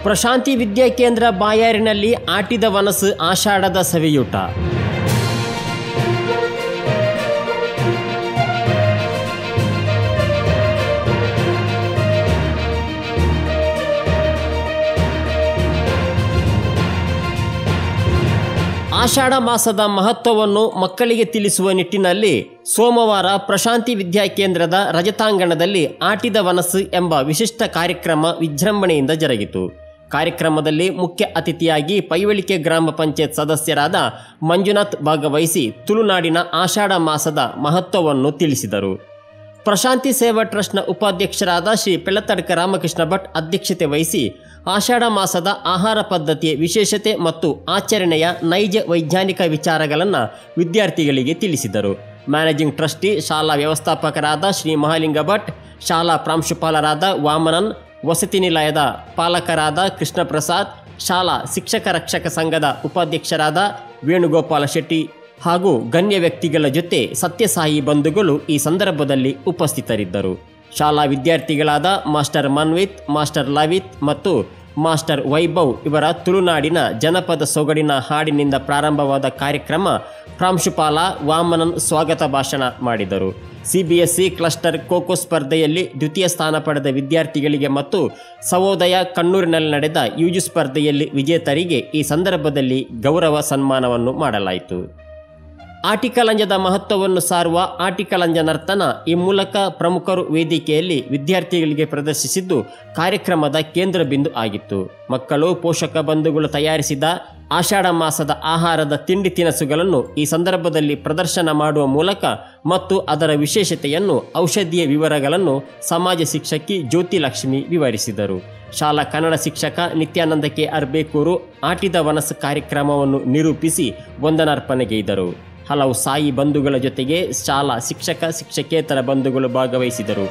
ಪ್ರಶಾಂತಿ ವಿದ್ಯಾಕೇಂದ್ರ ಬಾಯಾರಿನಲ್ಲಿ ಆಟಿದ ವನಸು ಆಷಾಢದ ಸವಿಯೂಟ. ಆಷಾಢ ಮಾಸದ ಮಹತ್ವವನ್ನು ಮಕ್ಕಳಿಗೆ ತಿಳಿಸುವ ನಿಟ್ಟಿನಲ್ಲಿ ಸೋಮವಾರ ಪ್ರಶಾಂತಿ ವಿದ್ಯಾಕೇಂದ್ರದ ರಜತಾಂಗಣದಲ್ಲಿ ಆಟಿದ ವನಸು ಎಂಬ ವಿಶಿಷ್ಟ ಕಾರ್ಯಕ್ರಮ ವಿಜೃಂಭಣೆಯಿಂದ ಜರುಗಿತು. ಕಾರ್ಯಕ್ರಮದಲ್ಲಿ ಮುಖ್ಯ ಅತಿಥಿಯಾಗಿ ಪೈವಳಿಕೆ ಗ್ರಾಮ ಪಂಚಾಯತ್ ಸದಸ್ಯರಾದ ಮಂಜುನಾಥ್ ಭಾಗವಹಿಸಿ ತುಳುನಾಡಿನ ಆಷಾಢ ಮಾಸದ ಮಹತ್ವವನ್ನು ತಿಳಿಸಿದರು. ಪ್ರಶಾಂತಿ ಸೇವಾ ಟ್ರಸ್ಟ್ನ ಉಪಾಧ್ಯಕ್ಷರಾದ ಶ್ರೀ ಪೆಳ್ಳತಡ್ಕ ರಾಮಕೃಷ್ಣ ಭಟ್ ಅಧ್ಯಕ್ಷತೆ ವಹಿಸಿ ಆಷಾಢ ಮಾಸದ ಆಹಾರ ಪದ್ಧತಿಯ ವಿಶೇಷತೆ ಮತ್ತು ಆಚರಣೆಯ ನೈಜ ವೈಜ್ಞಾನಿಕ ವಿಚಾರಗಳನ್ನು ವಿದ್ಯಾರ್ಥಿಗಳಿಗೆ ತಿಳಿಸಿದರು. ಮ್ಯಾನೇಜಿಂಗ್ ಟ್ರಸ್ಟಿ ಶಾಲಾ ವ್ಯವಸ್ಥಾಪಕರಾದ ಶ್ರೀ ಮಹಾಲಿಂಗ ಭಟ್, ಶಾಲಾ ಪ್ರಾಂಶುಪಾಲರಾದ ವಾಮನನ್, ವಸತಿ ನಿಲಯದ ಪಾಲಕರಾದ ಕೃಷ್ಣ ಪ್ರಸಾದ್, ಶಾಲಾ ಶಿಕ್ಷಕ ರಕ್ಷಕ ಸಂಘದ ಉಪಾಧ್ಯಕ್ಷರಾದ ವೇಣುಗೋಪಾಲ ಶೆಟ್ಟಿ ಹಾಗೂ ಗಣ್ಯ ವ್ಯಕ್ತಿಗಳ ಜೊತೆ ಸತ್ಯಸಾಯಿ ಬಂಧುಗಳು ಈ ಸಂದರ್ಭದಲ್ಲಿ ಉಪಸ್ಥಿತರಿದ್ದರು. ಶಾಲಾ ವಿದ್ಯಾರ್ಥಿಗಳಾದ ಮಾಸ್ಟರ್ ಮನ್ವಿತ್, ಮಾಸ್ಟರ್ ಲವಿತ್ ಮತ್ತು ಮಾಸ್ಟರ್ ವೈಭವ್ ಇವರ ತುಳುನಾಡಿನ ಜನಪದ ಸೊಗಡಿನ ಹಾಡಿನಿಂದ ಪ್ರಾರಂಭವಾದ ಕಾರ್ಯಕ್ರಮ ಪ್ರಾಂಶುಪಾಲ ವಾಮನನ್ ಸ್ವಾಗತ ಭಾಷಣ ಮಾಡಿದರು. CBSE ಕ್ಲಸ್ಟರ್ ಖೋಖೋ ಸ್ಪರ್ಧೆಯಲ್ಲಿ ದ್ವಿತೀಯ ಸ್ಥಾನ ಪಡೆದ ವಿದ್ಯಾರ್ಥಿಗಳಿಗೆ ಮತ್ತು ಸಹೋದಯ ಕಣ್ಣೂರಿನಲ್ಲಿ ನಡೆದ UG ಸ್ಪರ್ಧೆಯಲ್ಲಿ ವಿಜೇತರಿಗೆ ಈ ಸಂದರ್ಭದಲ್ಲಿ ಗೌರವ ಸನ್ಮಾನವನ್ನು ಮಾಡಲಾಯಿತು. ಆಟಿಕಲಂಜದ ಮಹತ್ವವನ್ನು ಸಾರುವ ಆಟಿಕಲಂಜ ನರ್ತನ ಈ ಮೂಲಕ ಪ್ರಮುಖರು ವೇದಿಕೆಯಲ್ಲಿ ವಿದ್ಯಾರ್ಥಿಗಳಿಗೆ ಪ್ರದರ್ಶಿಸಿದ್ದು ಕಾರ್ಯಕ್ರಮದ ಕೇಂದ್ರ ಬಿಂದು ಆಗಿತ್ತು. ಮಕ್ಕಳು, ಪೋಷಕ ಬಂಧುಗಳು ತಯಾರಿಸಿದ ಆಷಾಢ ಮಾಸದ ಆಹಾರದ ತಿಂಡಿ ತಿನಿಸುಗಳನ್ನು ಈ ಸಂದರ್ಭದಲ್ಲಿ ಪ್ರದರ್ಶನ ಮಾಡುವ ಮೂಲಕ ಮತ್ತು ಅದರ ವಿಶೇಷತೆಯನ್ನು, ಔಷಧಿಯ ವಿವರಗಳನ್ನು ಸಮಾಜ ಶಿಕ್ಷಕಿ ಜ್ಯೋತಿ ಲಕ್ಷ್ಮಿ ವಿವರಿಸಿದರು. ಶಾಲಾ ಕನ್ನಡ ಶಿಕ್ಷಕ ನಿತ್ಯಾನಂದ ಕೆ ಅರ್ಬೇಕೂರು ಆಟಿದ ವನಸು ಕಾರ್ಯಕ್ರಮವನ್ನು ನಿರೂಪಿಸಿ ವಂದನಾರ್ಪಣೆಗೈದರು. ಹಲವು ಸಾಯಿ ಬಂಧುಗಳ ಜೊತೆಗೆ ಶಾಲಾ ಶಿಕ್ಷಕ ಶಿಕ್ಷಕೇತರ ಬಂಧುಗಳು ಭಾಗವಹಿಸಿದರು.